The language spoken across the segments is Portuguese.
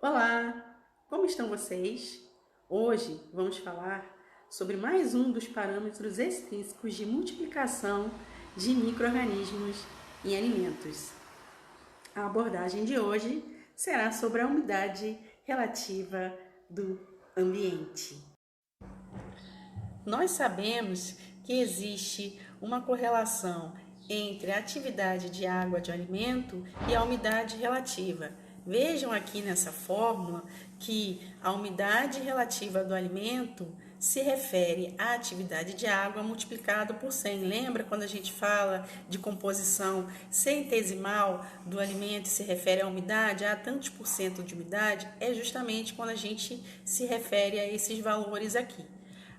Olá, como estão vocês? Hoje vamos falar sobre mais um dos parâmetros extrínsecos de multiplicação de micro-organismos em alimentos. A abordagem de hoje será sobre a umidade relativa do ambiente. Nós sabemos que existe uma correlação entre a atividade de água de alimento e a umidade relativa. Vejam aqui nessa fórmula que a umidade relativa do alimento se refere à atividade de água multiplicado por 100. Lembra quando a gente fala de composição centesimal do alimento e se refere à umidade, a tantos por cento de umidade? É justamente quando a gente se refere a esses valores aqui.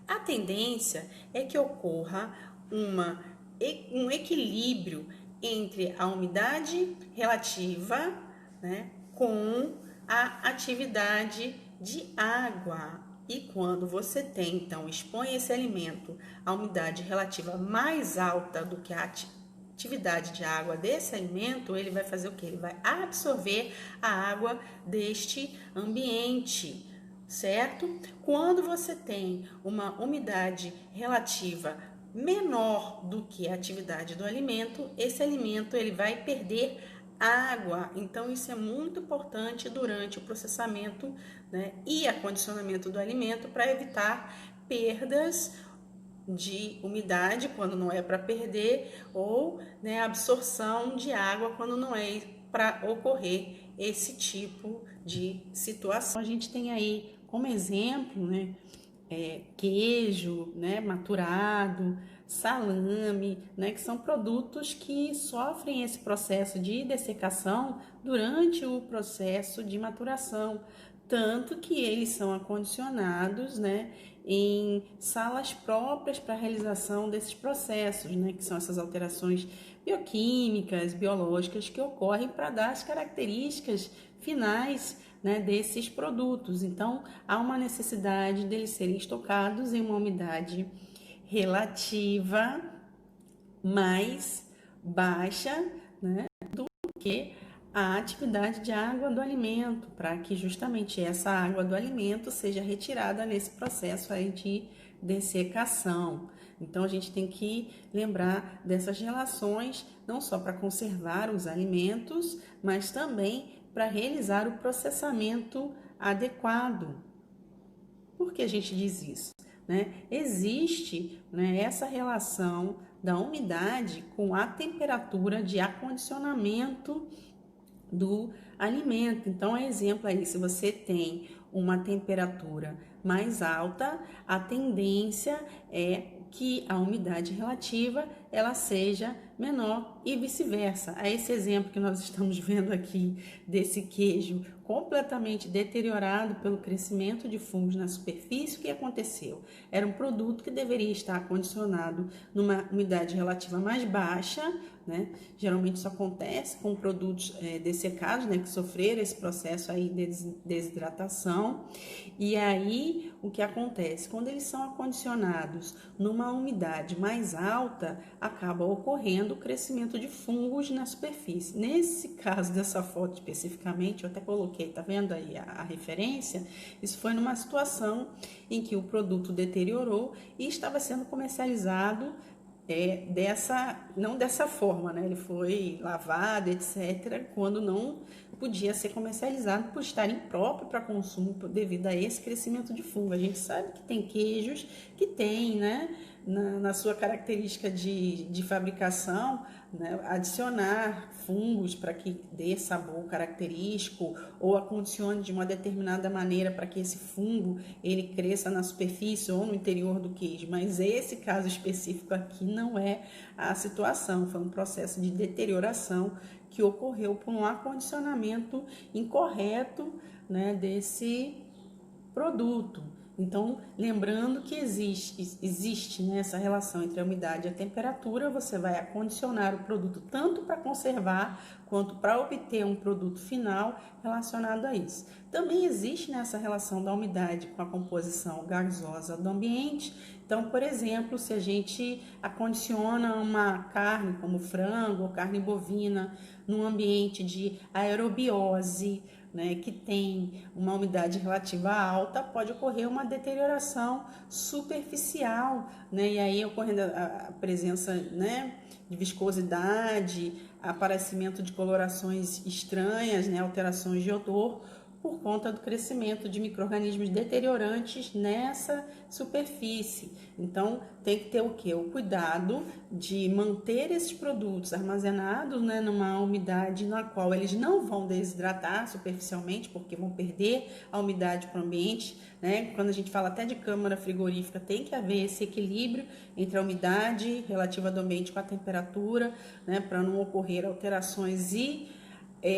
A tendência é que ocorra um equilíbrio entre a umidade relativa, né, com a atividade de água. E quando você tem, então, expõe esse alimento a umidade relativa mais alta do que a atividade de água desse alimento, ele vai fazer o quê? Ele vai absorver a água deste ambiente, certo? Quando você tem uma umidade relativa menor do que a atividade do alimento, esse alimento ele vai perder água. Então isso é muito importante durante o processamento, né, e acondicionamento do alimento para evitar perdas de umidade quando não é para perder ou, né, absorção de água quando não é para ocorrer esse tipo de situação. A gente tem aí como exemplo, né, queijo, né, maturado, salame, né, que são produtos que sofrem esse processo de dessecação durante o processo de maturação, tanto que eles são acondicionados, né, em salas próprias para a realização desses processos, né, que são essas alterações bioquímicas, biológicas que ocorrem para dar as características finais, né, desses produtos. Então, há uma necessidade deles serem estocados em uma umidade relativa mais baixa, né, do que a atividade de água do alimento, para que justamente essa água do alimento seja retirada nesse processo aí de dessecação. Então a gente tem que lembrar dessas relações, não só para conservar os alimentos, mas também para realizar o processamento adequado. Por que a gente diz isso? Né? Existe, né, essa relação da umidade com a temperatura de acondicionamento do alimento. Então, exemplo aí, se você tem uma temperatura mais alta, a tendência é que a umidade relativa ela seja menor e vice-versa. É esse exemplo que nós estamos vendo aqui desse queijo completamente deteriorado pelo crescimento de fungos na superfície. O que aconteceu? Era um produto que deveria estar acondicionado numa umidade relativa mais baixa, né? Geralmente isso acontece com produtos dessecados, né, que sofreram esse processo aí de desidratação. E aí o que acontece? Quando eles são acondicionados numa umidade mais alta, acaba ocorrendo o crescimento de fungos na superfície. Nesse caso dessa foto especificamente, eu até coloquei, tá vendo aí a referência? Isso foi numa situação em que o produto deteriorou e estava sendo comercializado não dessa forma, né? Ele foi lavado, etc., quando não podia ser comercializado por estar impróprio para consumo devido a esse crescimento de fungo. A gente sabe que tem queijos que tem, né, na sua característica de fabricação, né, adicionar fungos para que dê sabor característico ou acondicione de uma determinada maneira para que esse fungo ele cresça na superfície ou no interior do queijo. Mas esse caso específico aqui não é a situação, foi um processo de deterioração que ocorreu por um acondicionamento incorreto, né, desse produto. Então, lembrando que existe, né, essa relação entre a umidade e a temperatura, você vai acondicionar o produto tanto para conservar quanto para obter um produto final relacionado a isso. Também existe nessa relação da umidade com a composição gasosa do ambiente. Então, por exemplo, se a gente acondiciona uma carne como frango ou carne bovina num ambiente de aerobiose, né, que tem uma umidade relativa alta, pode ocorrer uma deterioração superficial, né, e aí ocorrendo a presença, né, de viscosidade, aparecimento de colorações estranhas, né, alterações de odor, por conta do crescimento de micro-organismos deteriorantes nessa superfície. Então, tem que ter o quê? O cuidado de manter esses produtos armazenados, né, numa umidade na qual eles não vão desidratar superficialmente, porque vão perder a umidade para o ambiente, né? Quando a gente fala até de câmara frigorífica, tem que haver esse equilíbrio entre a umidade relativa do ambiente com a temperatura, né, para não ocorrer alterações e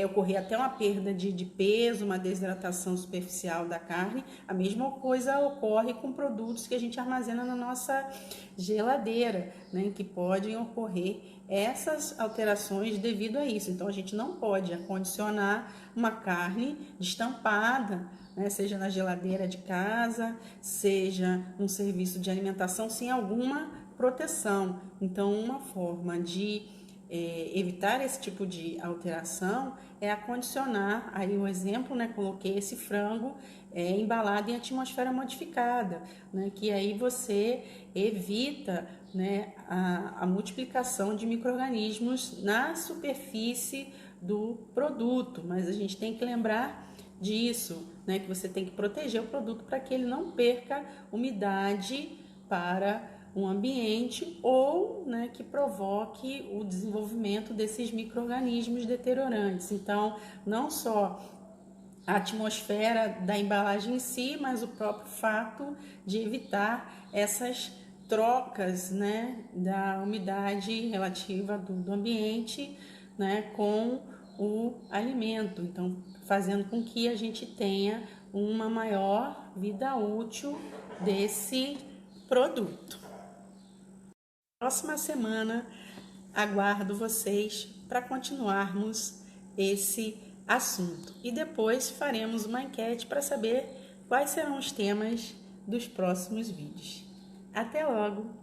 ocorrer até uma perda de peso, uma desidratação superficial da carne. A mesma coisa ocorre com produtos que a gente armazena na nossa geladeira, né, que podem ocorrer essas alterações devido a isso. Então, a gente não pode acondicionar uma carne destampada, né, seja na geladeira de casa, seja um serviço de alimentação, sem alguma proteção. Então, uma forma de evitar esse tipo de alteração é acondicionar, aí o exemplo, né, coloquei esse frango embalado em atmosfera modificada, né, que aí você evita, né, a multiplicação de micro-organismos na superfície do produto, mas a gente tem que lembrar disso, né, que você tem que proteger o produto para que ele não perca umidade para um ambiente ou, né, que provoque o desenvolvimento desses micro-organismos deteriorantes. Então, não só a atmosfera da embalagem em si, mas o próprio fato de evitar essas trocas, né, da umidade relativa do ambiente, né, com o alimento. Então, fazendo com que a gente tenha uma maior vida útil desse produto. Próxima semana aguardo vocês para continuarmos esse assunto e depois faremos uma enquete para saber quais serão os temas dos próximos vídeos. Até logo!